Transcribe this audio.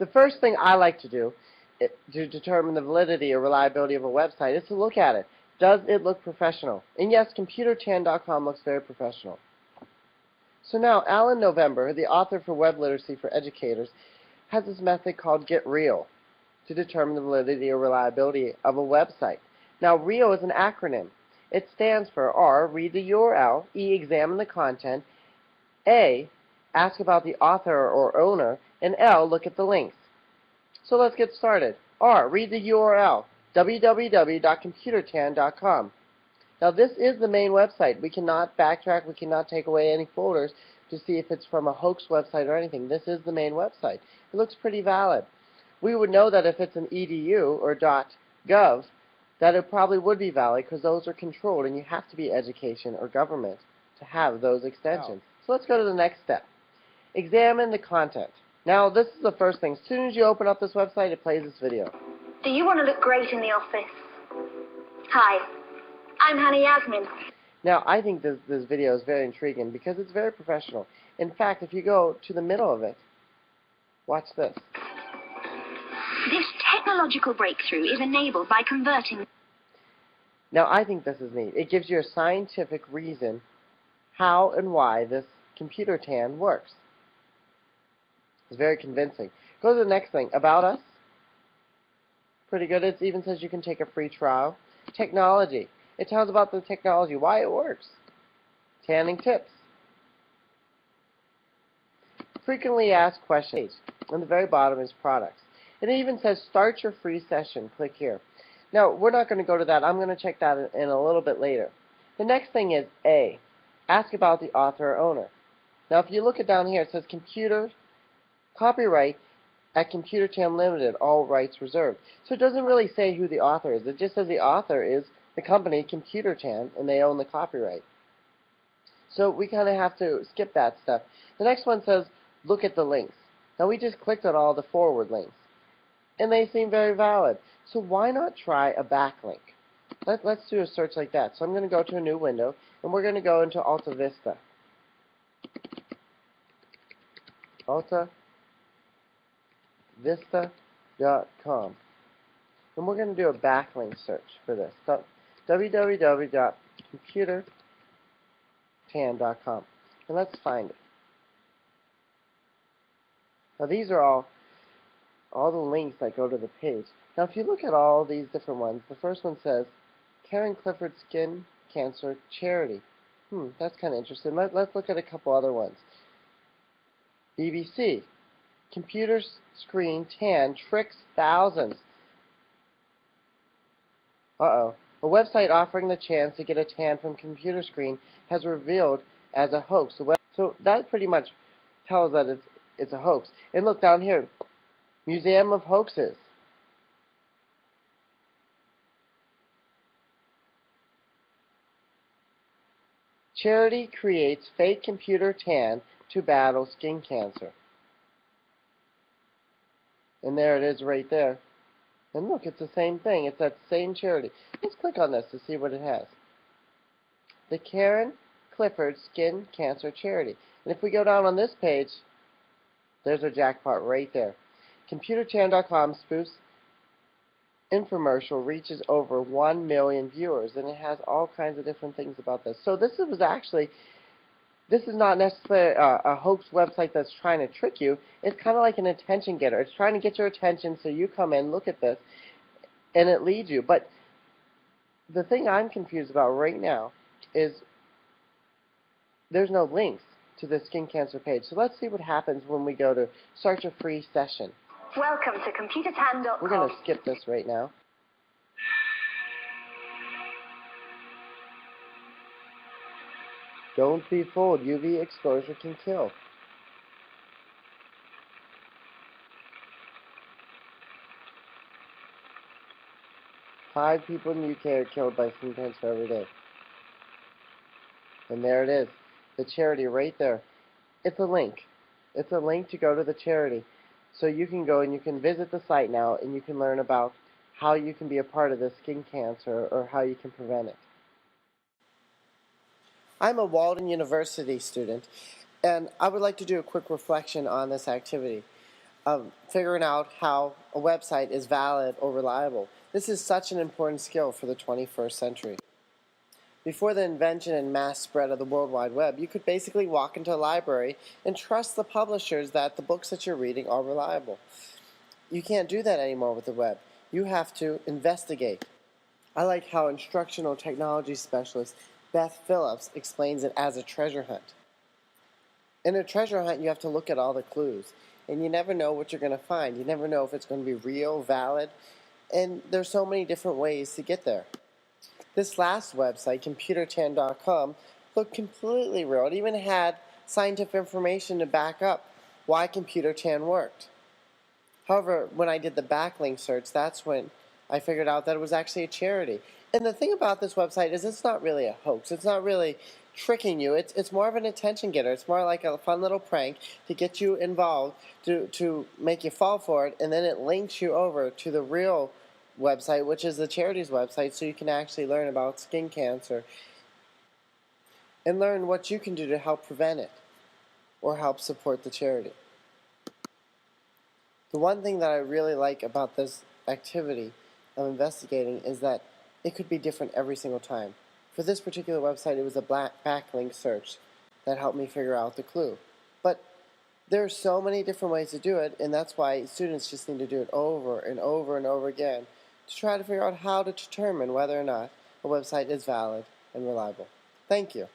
The first thing I like to do to determine the validity or reliability of a website is to look at it. Does it look professional? And yes, computertan.com looks very professional. So now, Alan November, the author for Web Literacy for Educators, has this method called Get Real to determine the validity or reliability of a website. Now, REAL is an acronym. It stands for R, read the URL, E, examine the content, A, ask about the author or owner, and L, look at the links. So let's get started. R, read the URL, www.computertan.com. Now this is the main website. We cannot backtrack, we cannot take away any folders to see if it's from a hoax website or anything. This is the main website. It looks pretty valid. We would know that if it's an .edu or .gov, that it probably would be valid because those are controlled and you have to be education or government to have those extensions. So let's go to the next step. Examine the content. Now this is the first thing. As soon as you open up this website, it plays this video. Do you want to look great in the office? Hi, I'm Hannah Yasmin. Now I think this video is very intriguing because it's very professional. In fact, if you go to the middle of it, watch this. This technological breakthrough is enabled by converting... Now I think this is neat. It gives you a scientific reason how and why this computer tan works. It's very convincing. Go to the next thing. About us. Pretty good. It even says you can take a free trial. Technology. It tells about the technology, why it works. Tanning tips. Frequently asked questions. On the very bottom is products. And it even says start your free session. Click here. Now, we're not going to go to that. I'm going to check that in a little bit later. The next thing is A. Ask about the author or owner. Now, if you look at down here, it says computer copyright at Computer Tan Limited, all rights reserved. So it doesn't really say who the author is. It just says the author is the company Computer Tan, and they own the copyright. So we kind of have to skip that stuff. The next one says look at the links. Now we just clicked on all the forward links, and they seem very valid. So why not try a backlink? Let's do a search like that. So I'm going to go to a new window, and we're going to go into Alta Vista. AltaVista.com. And we're going to do a backlink search for this. www.computertan.com. And let's find it. Now these are all the links that go to the page. Now if you look at all these different ones, the first one says Karen Clifford Skin Cancer Charity. That's kind of interesting. Let's look at a couple other ones. BBC. Computer screen tan tricks thousands. A website offering the chance to get a tan from computer screen has revealed as a hoax. So that pretty much tells that it's a hoax. And look down here, Museum of Hoaxes. Charity creates fake computer tan to battle skin cancer. And there it is right there. And look, it's the same thing. It's that same charity. Let's click on this to see what it has. The Karen Clifford Skin Cancer Charity. And if we go down on this page, there's a jackpot right there. ComputerTan.com spoofs infomercial reaches over 1 million viewers, and it has all kinds of different things about this. So this is not necessarily a hoax website that's trying to trick you. It's kind of like an attention getter. It's trying to get your attention so you come in, look at this, and it leads you. But the thing I'm confused about right now is there's no links to the skin cancer page. So let's see what happens when we go to start a free session. Welcome to ComputerTan.com. We're going to skip this right now. Don't be fooled. UV exposure can kill. Five people in the UK are killed by skin cancer every day. And there it is. The charity right there. It's a link. It's a link to go to the charity. So you can go and you can visit the site now and you can learn about how you can be a part of this skin cancer or how you can prevent it. I'm a Walden University student, and I would like to do a quick reflection on this activity. figuring out how a website is valid or reliable. This is such an important skill for the 21st century. Before the invention and mass spread of the World Wide Web, you could basically walk into a library and trust the publishers that the books that you're reading are reliable. You can't do that anymore with the web. You have to investigate. I like how instructional technology specialist Beth Phillips explains it as a treasure hunt. In a treasure hunt, you have to look at all the clues, and you never know what you're going to find. You never know if it's going to be real, valid, and there's so many different ways to get there. This last website, computertan.com, looked completely real. It even had scientific information to back up why computertan worked. However, when I did the backlink search, that's when I figured out that it was actually a charity. And the thing about this website is it's not really a hoax. It's not really tricking you. It's more of an attention getter. It's more like a fun little prank to get you involved, to make you fall for it, and then it links you over to the real website, which is the charity's website, so you can actually learn about skin cancer and learn what you can do to help prevent it or help support the charity. The one thing that I really like about this activity of investigating is that it could be different every single time. For this particular website, it was a backlink search that helped me figure out the clue. But there are so many different ways to do it, and that's why students just need to do it over and over and over again to try to figure out how to determine whether or not a website is valid and reliable. Thank you.